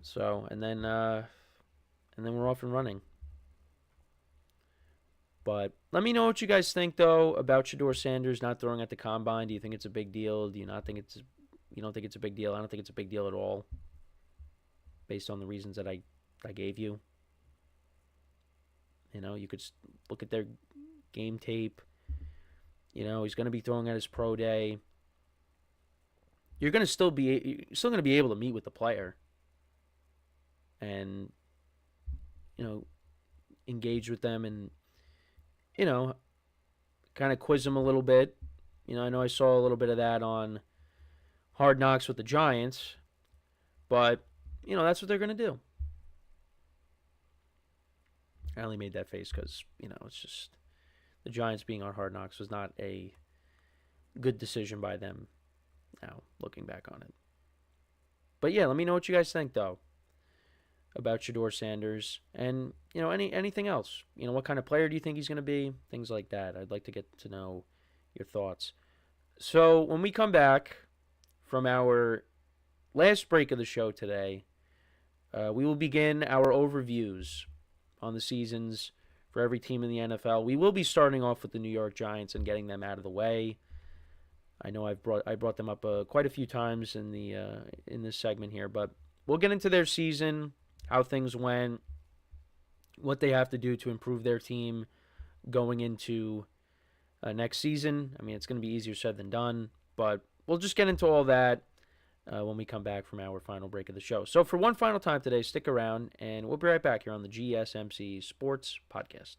So and then we're off and running. But let me know what you guys think though about Shedeur Sanders not throwing at the combine. Do you think it's a big deal? Do you not think you don't think it's a big deal? I don't think it's a big deal at all, based on the reasons that I gave you. You could look at their game tape. He's going to be throwing at his pro day. you're still going to be able to meet with the player and, engage with them and, kind of quiz them a little bit. I know I saw a little bit of that on Hard Knocks with the Giants, but, that's what they're going to do. I only made that face because, it's just the Giants being on Hard Knocks was not a good decision by them now, looking back on it. But yeah, let me know what you guys think, though, about Shedeur Sanders and, anything else. What kind of player do you think he's going to be? Things like that. I'd like to get to know your thoughts. So when we come back from our last break of the show today, we will begin our overviews on the seasons for every team in the NFL. We will be starting off with the New York Giants and getting them out of the way. I know I brought them up quite a few times in this segment here, but we'll get into their season, how things went, what they have to do to improve their team going into next season. I mean, it's going to be easier said than done, but we'll just get into all that when we come back from our final break of the show. So for one final time today, stick around, and we'll be right back here on the GSMC Sports Podcast.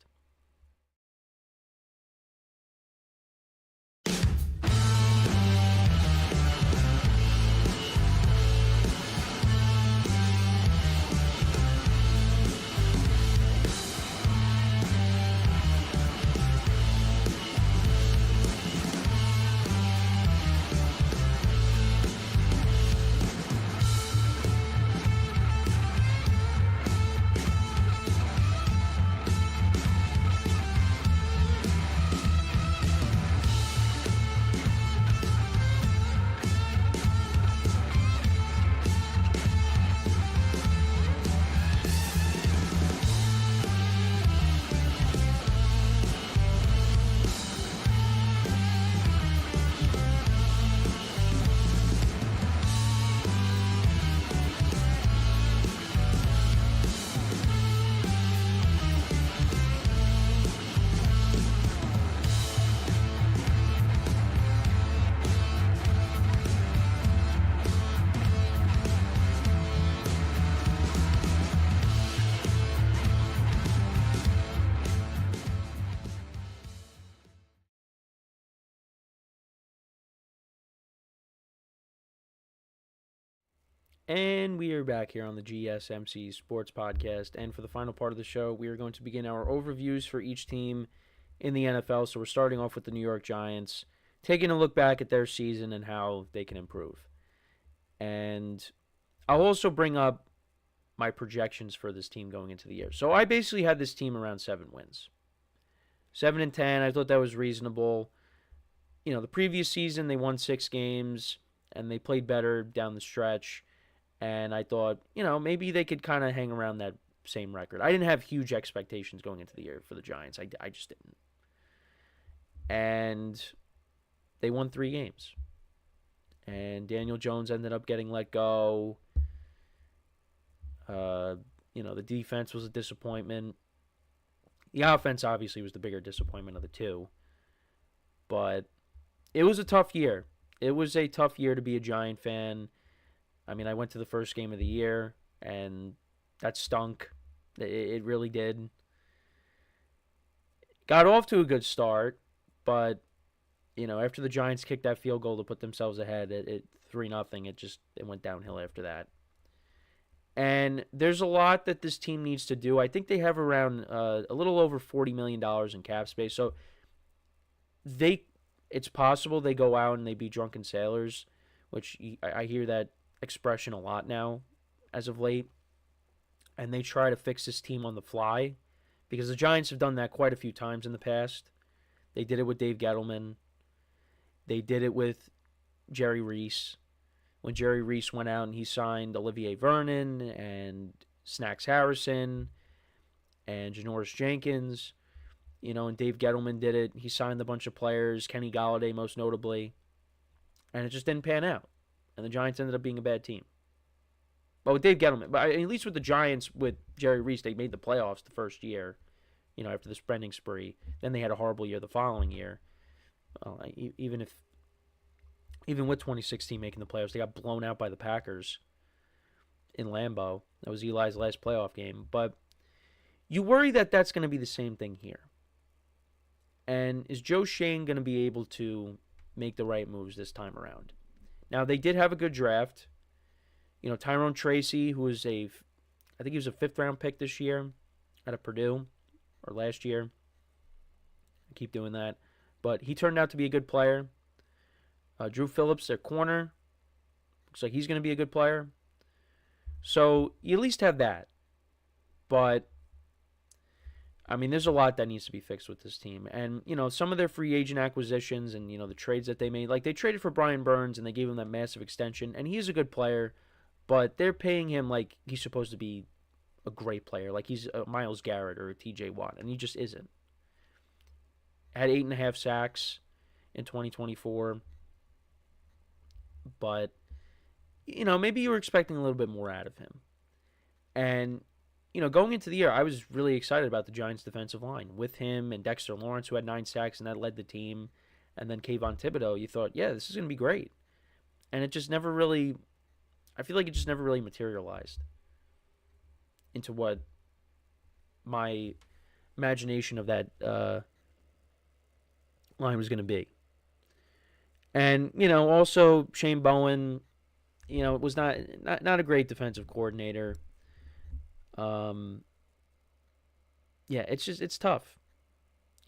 And we are back here on the GSMC Sports Podcast. And for the final part of the show, we are going to begin our overviews for each team in the NFL. So we're starting off with the New York Giants, taking a look back at their season and how they can improve. And I'll also bring up my projections for this team going into the year. So I basically had this team around 7 wins. 7-10, I thought that was reasonable. The previous season they won 6 games, and they played better down the stretch. And I thought, maybe they could kind of hang around that same record. I didn't have huge expectations going into the year for the Giants. I just didn't. And they won 3 games. And Daniel Jones ended up getting let go. The defense was a disappointment. The offense obviously was the bigger disappointment of the two. But it was a tough year. It was a tough year to be a Giant fan. I mean, I went to the first game of the year, and that stunk. It really did. Got off to a good start, but, after the Giants kicked that field goal to put themselves ahead at 3-0, it went downhill after that. And there's a lot that this team needs to do. I think they have around a little over $40 million in cap space. So it's possible they go out and they be drunken sailors, which I hear that expression a lot now as of late. And they try to fix this team on the fly because the Giants have done that quite a few times in the past. They did it with Dave Gettleman. They did it with Jerry Reese. When Jerry Reese went out and he signed Olivier Vernon and Snacks Harrison and Janoris Jenkins, and Dave Gettleman did it. He signed a bunch of players, Kenny Golladay most notably, and it just didn't pan out. And the Giants ended up being a bad team. But with Dave Gettleman, but at least with the Giants, with Jerry Reese, they made the playoffs the first year, after the spending spree. Then they had a horrible year the following year. Even if Even with 2016 making the playoffs, they got blown out by the Packers in Lambeau. That was Eli's last playoff game. But you worry that that's going to be the same thing here. And is Joe Schoen going to be able to make the right moves this time around? Now, they did have a good draft. You know, Tyrone Tracy, who was I think he was a 5th-round pick this year out of Purdue, or last year. I keep doing that. But he turned out to be a good player. Drew Phillips, their corner. Looks like he's going to be a good player. So you at least have that. But, I mean, there's a lot that needs to be fixed with this team. And, you know, some of their free agent acquisitions and, you know, the trades that they made. Like, they traded for Brian Burns and they gave him that massive extension. And he's a good player. But they're paying him like he's supposed to be a great player. Like he's a Myles Garrett or a TJ Watt. And he just isn't. Had 8.5 sacks in 2024. But, you know, maybe you were expecting a little bit more out of him. And, you know, going into the year, I was really excited about the Giants' defensive line. With him and Dexter Lawrence, who had 9 sacks, and that led the team. And then Kayvon Thibodeau, you thought, yeah, this is going to be great. And it just never really, I feel like it just never really materialized into what my imagination of that line was going to be. And, you know, also Shane Bowen, you know, was not a great defensive coordinator. Yeah, it's tough.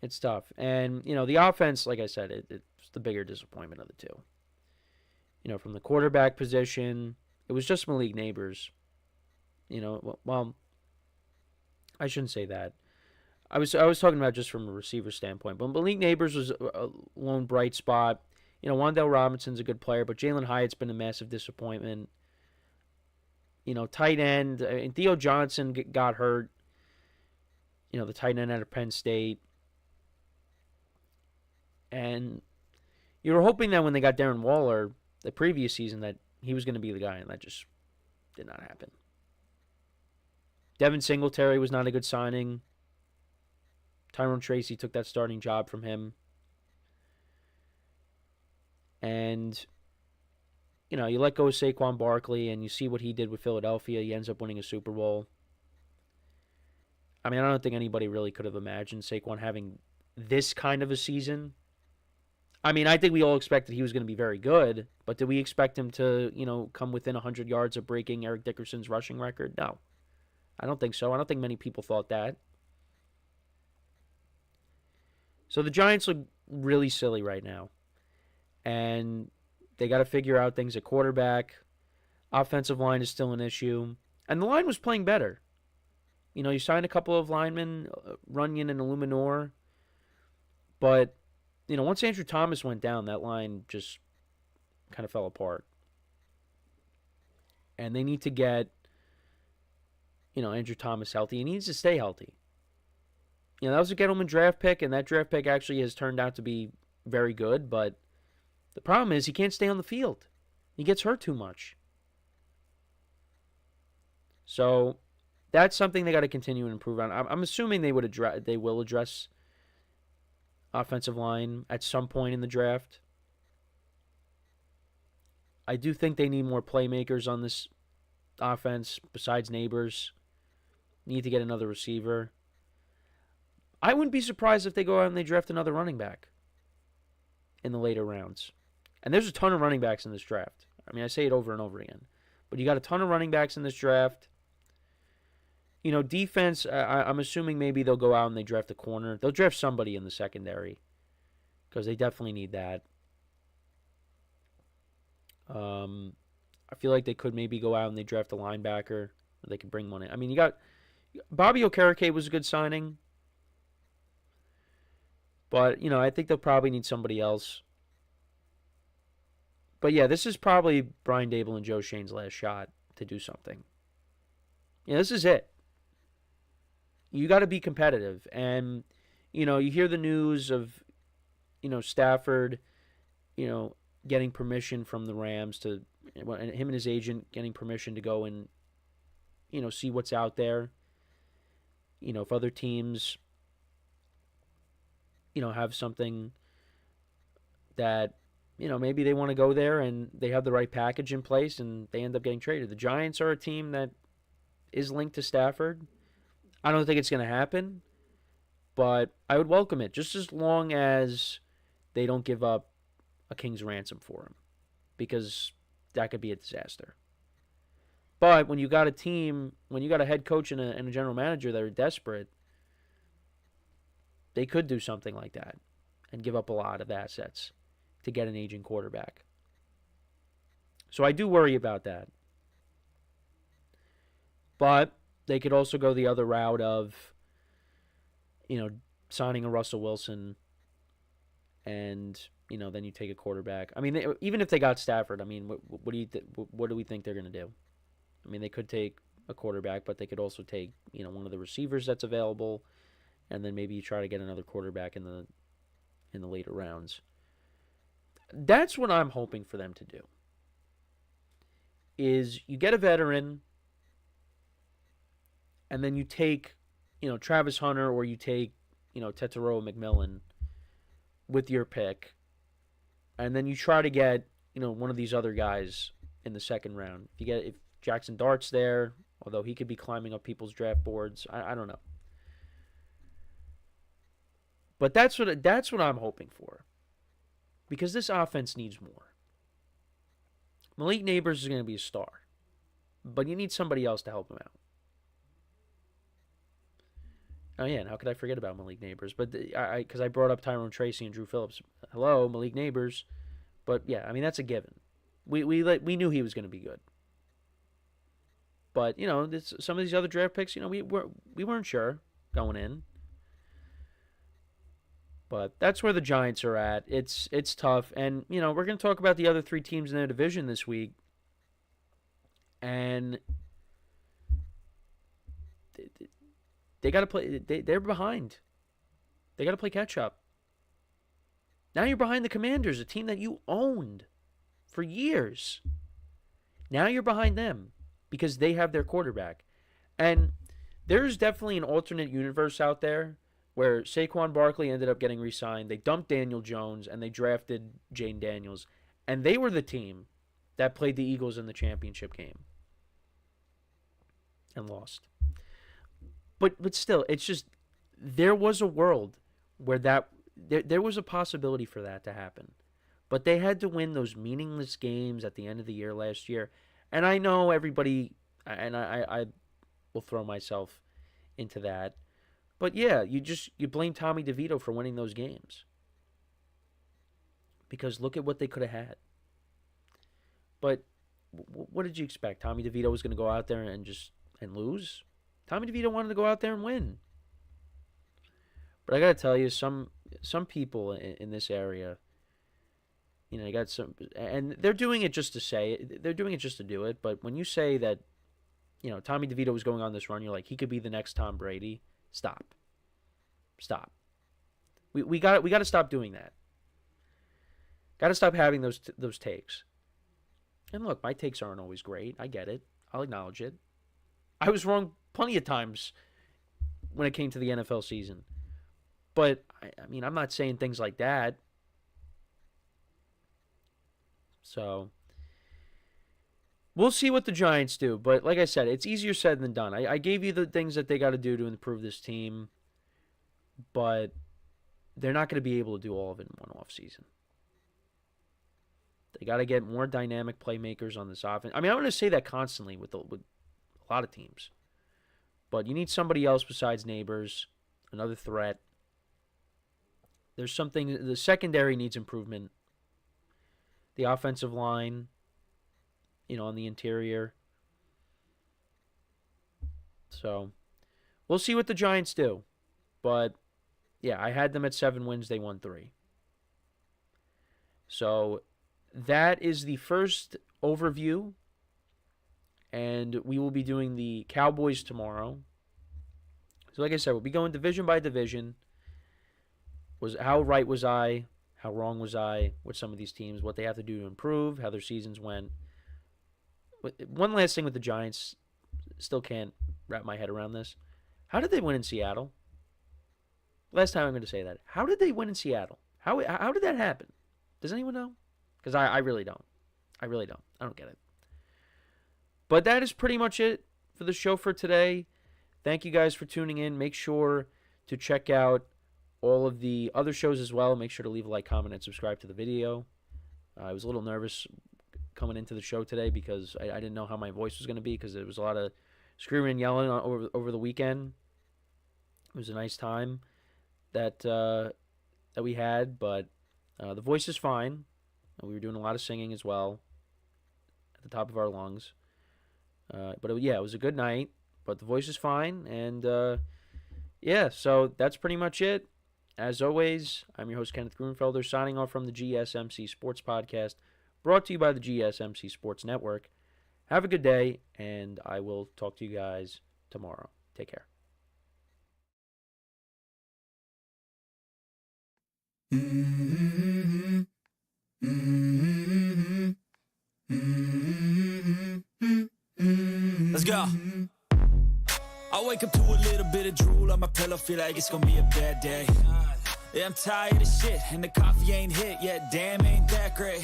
It's tough. And, you know, the offense, like I said, it's the bigger disappointment of the two. You know, from the quarterback position, it was just Malik Neighbors. You know, well, I shouldn't say that. I was talking about just from a receiver standpoint. But Malik Neighbors was a lone bright spot. You know, Wan'Dale Robinson's a good player, but Jalen Hyatt's been a massive disappointment. You know, tight end, and Theo Johnson got hurt. You know, the tight end out of Penn State. And you were hoping that when they got Darren Waller the previous season that he was going to be the guy, and that just did not happen. Devin Singletary was not a good signing. Tyrone Tracy took that starting job from him. And, you know, you let go of Saquon Barkley, and you see what he did with Philadelphia. He ends up winning a Super Bowl. I mean, I don't think anybody really could have imagined Saquon having this kind of a season. I mean, I think we all expected he was going to be very good, but did we expect him to, you know, come within 100 yards of breaking Eric Dickerson's rushing record? No. I don't think so. I don't think many people thought that. So the Giants look really silly right now. And they got to figure out things at quarterback. Offensive line is still an issue. And the line was playing better. You know, you signed a couple of linemen, Runyon and Illuminor. But, you know, once Andrew Thomas went down, that line just kind of fell apart. And they need to get, you know, Andrew Thomas healthy. He needs to stay healthy. You know, that was a Gettleman draft pick, and that draft pick actually has turned out to be very good, but the problem is he can't stay on the field. He gets hurt too much. So that's something they got to continue and improve on. I'm assuming they will address offensive line at some point in the draft. I do think they need more playmakers on this offense besides Neighbors. Need to get another receiver. I wouldn't be surprised if they go out and they draft another running back in the later rounds. And there's a ton of running backs in this draft. I mean, I say it over and over again. But you got a ton of running backs in this draft. You know, defense, I'm assuming maybe they'll go out and they draft a corner. They'll draft somebody in the secondary because they definitely need that. I feel like they could maybe go out and they draft a linebacker. Or they could bring one in. I mean, you got Bobby Okereke was a good signing. But, you know, I think they'll probably need somebody else. But, yeah, this is probably Brian Daboll and Joe Schoen's last shot to do something. Yeah, this is it. You got to be competitive. And, you know, you hear the news of, you know, Stafford, you know, getting permission from the Rams to, him and his agent getting permission to go and, you know, see what's out there. You know, if other teams, you know, have something that maybe they want to go there and they have the right package in place and they end up getting traded. The Giants are a team that is linked to Stafford. I don't think it's going to happen, but I would welcome it just as long as they don't give up a king's ransom for him, because that could be a disaster. But when you got a team, when you got a head coach and a general manager that are desperate, they could do something like that and give up a lot of assets to get an aging quarterback. So I do worry about that. But they could also go the other route of, signing a Russell Wilson and, then you take a quarterback. I mean, even if they got Stafford, I mean, what do we think they're going to do? I mean, they could take a quarterback, but they could also take, one of the receivers that's available, and then maybe you try to get another quarterback in the later rounds. That's what I'm hoping for them to do. Is you get a veteran, and then you take, Travis Hunter, or you take, Tetairoa McMillan with your pick, and then you try to get, one of these other guys in the second round. If Jackson Dart's there, although he could be climbing up people's draft boards, I don't know. But that's what I'm hoping for, because this offense needs more. Malik Neighbors is going to be a star, but you need somebody else to help him out. Oh yeah, and how could I forget about Malik Neighbors? But because I brought up Tyrone Tracy and Drew Phillips. Hello, Malik Neighbors. But yeah, I mean, that's a given. We knew he was going to be good. But some of these other draft picks, we weren't sure going in. But that's where the Giants are at. It's tough, and we're going to talk about the other three teams in their division this week, and they got to play. They're behind. They got to play catch up. Now you're behind the Commanders, a team that you owned for years. Now you're behind them because they have their quarterback, and there's definitely an alternate universe out there where Saquon Barkley ended up getting re-signed. They dumped Daniel Jones, and they drafted Jane Daniels. And they were the team that played the Eagles in the championship game and lost. But still, it's just, there was a world where there was a possibility for that to happen. But they had to win those meaningless games at the end of the year last year. And I know everybody, and I will throw myself into that. But yeah, you blame Tommy DeVito for winning those games. Because look at what they could have had. But what did you expect? Tommy DeVito was going to go out there and lose? Tommy DeVito wanted to go out there and win. But I got to tell you, some people in this area, you got some, and they're doing it just to say it. They're doing it just to do it. But when you say that, Tommy DeVito was going on this run, you're like, he could be the next Tom Brady. Stop. We got to stop doing that. Got to stop having those takes. And look, my takes aren't always great. I get it. I'll acknowledge it. I was wrong plenty of times when it came to the NFL season. But I mean, I'm not saying things like that. So we'll see what the Giants do. But like I said, it's easier said than done. I gave you the things that they got to do to improve this team. But they're not going to be able to do all of it in one offseason. They got to get more dynamic playmakers on this offense. I mean, I'm going to say that constantly with a lot of teams. But you need somebody else besides Neighbors, another threat. There's something, the secondary needs improvement. The offensive line, on the interior. So, we'll see what the Giants do. But, yeah, I had them at 7 wins. They won 3. So, that is the first overview. And we will be doing the Cowboys tomorrow. So, like I said, we'll be going division by division. How right was I? How wrong was I with some of these teams? What they have to do to improve? How their seasons went? One last thing with the Giants. Still can't wrap my head around this. How did they win in Seattle? Last time I'm going to say that. How did they win in Seattle? How did that happen? Does anyone know? Because I really don't. I really don't. I don't get it. But that is pretty much it for the show for today. Thank you guys for tuning in. Make sure to check out all of the other shows as well. Make sure to leave a like, comment, and subscribe to the video. I was a little nervous coming into the show today because I didn't know how my voice was going to be because there was a lot of screaming and yelling over the weekend. It was a nice time that we had, but the voice is fine. We were doing a lot of singing as well at the top of our lungs. But it was a good night, but the voice is fine. And so that's pretty much it. As always, I'm your host, Kenneth Grunfelder, signing off from the GSMC Sports Podcast, brought to you by the GSMC Sports Network. Have a good day, and I will talk to you guys tomorrow. Take care. Let's go. I wake up to a little bit of drool on my pillow, feel like it's gonna be a bad day. Yeah, I'm tired of shit, and the coffee ain't hit yet, damn, ain't that great.